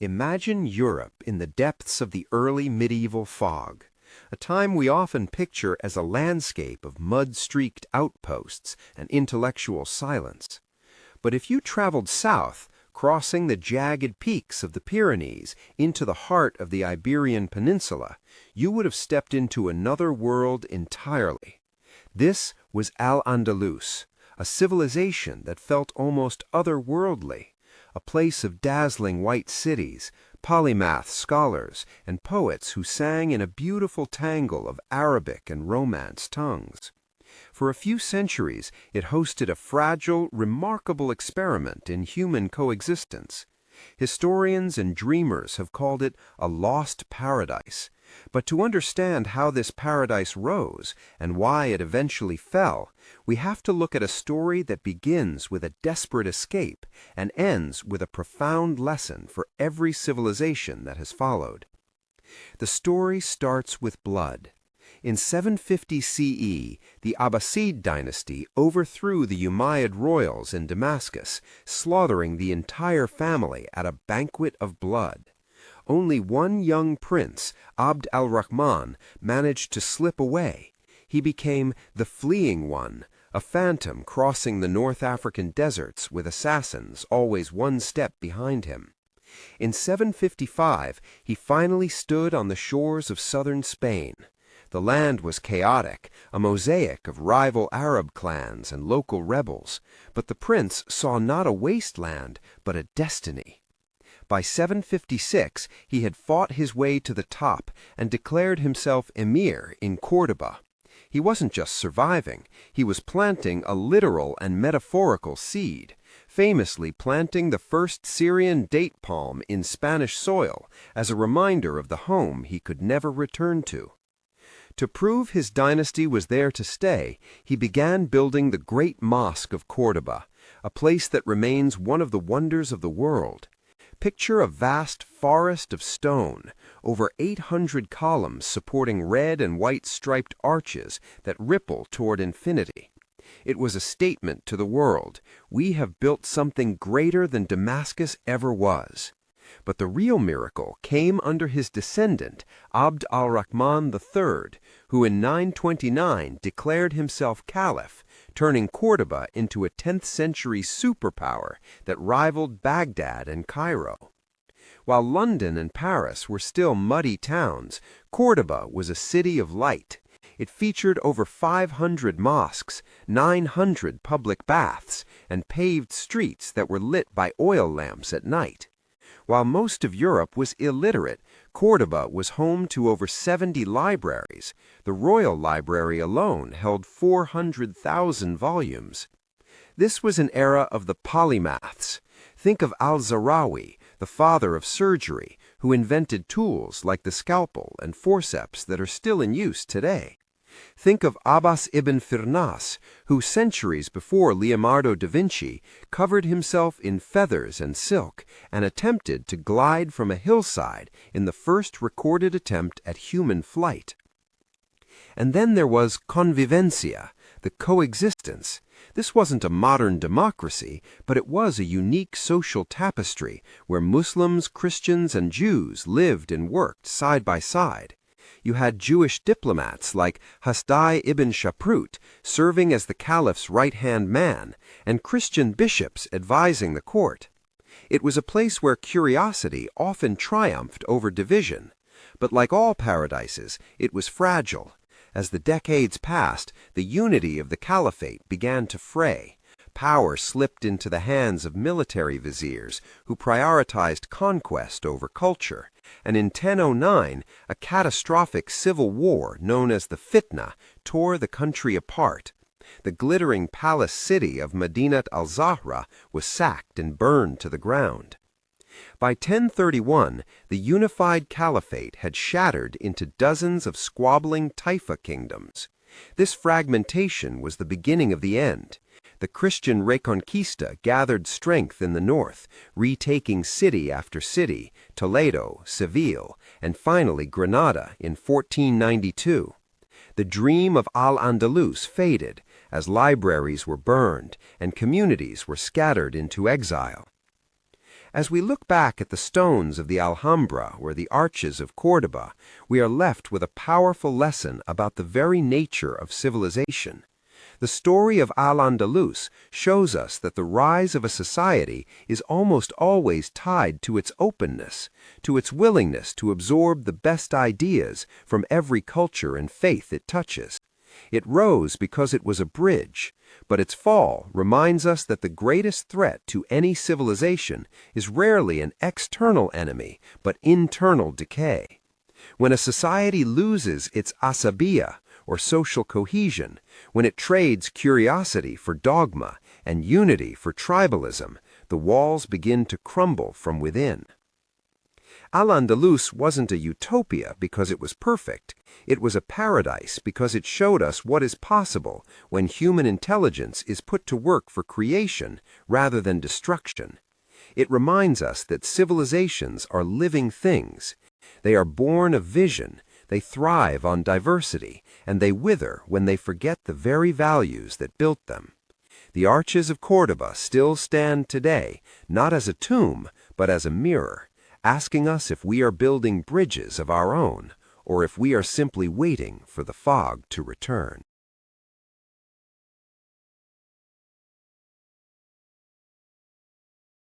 Imagine Europe in the depths of the early medieval fog, a time we often picture as a landscape of mud-streaked outposts and intellectual silence. But if you traveled south, crossing the jagged peaks of the Pyrenees into the heart of the Iberian Peninsula, you would have stepped into another world entirely. This was Al-Andalus, a civilization that felt almost otherworldly, a place of dazzling white cities, polymath scholars, and poets who sang in a beautiful tangle of Arabic and Romance tongues. For a few centuries, it hosted a fragile, remarkable experiment in human coexistence. Historians and dreamers have called it a lost paradise. But to understand how this paradise rose and why it eventually fell, we have to look at a story that begins with a desperate escape and ends with a profound lesson for every civilization that has followed. The story starts with blood. In 750 CE, the Abbasid dynasty overthrew the Umayyad royals in Damascus, slaughtering the entire family at a banquet of blood. Only one young prince, Abd al-Rahman, managed to slip away. He became the fleeing one, a phantom crossing the North African deserts with assassins always one step behind him. In 755, he finally stood on the shores of southern Spain. The land was chaotic, a mosaic of rival Arab clans and local rebels, but the prince saw not a wasteland, but a destiny. By 756, he had fought his way to the top and declared himself emir in Córdoba. He wasn't just surviving, he was planting a literal and metaphorical seed, famously planting the first Syrian date palm in Spanish soil as a reminder of the home he could never return to. To prove his dynasty was there to stay, he began building the great mosque of Córdoba, a place that remains one of the wonders of the world. Picture a vast forest of stone, over 800 columns supporting red and white striped arches that ripple toward infinity. It was a statement to the world: we have built something greater than Damascus ever was. But the real miracle came under his descendant, Abd al-Rahman III, who in 929 declared himself Caliph, turning Córdoba into a 10th century superpower that rivaled Baghdad and Cairo. While London and Paris were still muddy towns, Córdoba was a city of light. It featured over 500 mosques, 900 public baths, and paved streets that were lit by oil lamps at night. While most of Europe was illiterate, Córdoba was home to over 70 libraries. The Royal Library alone held 400,000 volumes. This was an era of the polymaths. Think of al-Zarawi, the father of surgery, who invented tools like the scalpel and forceps that are still in use today. Think of Abbas ibn Firnas, who centuries before Leonardo da Vinci covered himself in feathers and silk and attempted to glide from a hillside in the first recorded attempt at human flight. And then there was convivencia, the coexistence. This wasn't a modern democracy, but it was a unique social tapestry where Muslims, Christians, and Jews lived and worked side by side. You had Jewish diplomats like Hasdai ibn Shaprut serving as the caliph's right-hand man, and Christian bishops advising the court. It was a place where curiosity often triumphed over division. But like all paradises, it was fragile. As the decades passed, the unity of the caliphate began to fray. Power slipped into the hands of military viziers who prioritized conquest over culture, and in 1009, a catastrophic civil war known as the Fitna tore the country apart. The glittering palace city of Medinat al-Zahra was sacked and burned to the ground. By 1031, the unified caliphate had shattered into dozens of squabbling Taifa kingdoms. This fragmentation was the beginning of the end. The Christian Reconquista gathered strength in the north, retaking city after city, Toledo, Seville, and finally Granada in 1492. The dream of Al-Andalus faded as libraries were burned and communities were scattered into exile. As we look back at the stones of the Alhambra or the arches of Córdoba, we are left with a powerful lesson about the very nature of civilization. The story of Al-Andalus shows us that the rise of a society is almost always tied to its openness, to its willingness to absorb the best ideas from every culture and faith it touches. It rose because it was a bridge, but its fall reminds us that the greatest threat to any civilization is rarely an external enemy, but internal decay. When a society loses its asabiya, or social cohesion, when it trades curiosity for dogma and unity for tribalism, the walls begin to crumble from within. Al-Andalus wasn't a utopia because it was perfect. It was a paradise because it showed us what is possible when human intelligence is put to work for creation rather than destruction. It reminds us that civilizations are living things. They are born of vision, they thrive on diversity, and they wither when they forget the very values that built them. The arches of Córdoba still stand today, not as a tomb, but as a mirror, asking us if we are building bridges of our own, or if we are simply waiting for the fog to return.